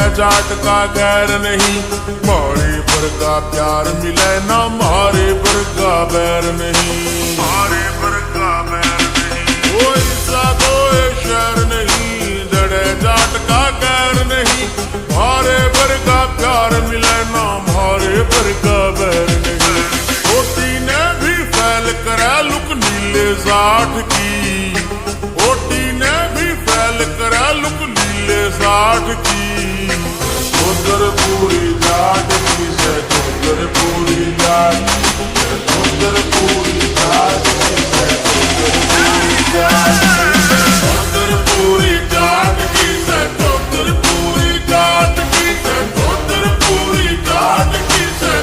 जाट का गैर नहीं, मारे पर का प्यार मिले ना मारे पर का बैर नहीं, मारे पर का बैर नहीं। कोई सा कोई शहर नहीं, जड़े जाट का गैर नहीं, मारे पर का प्यार मिले ना मारे पर का बैर नहीं। ओटी ने भी फैल करा लुक नीले साठ की, ओटी ने भी फैल करा लुक नीले साठ की। चौधर पूरी जाट की से चौधर पूरी जाट।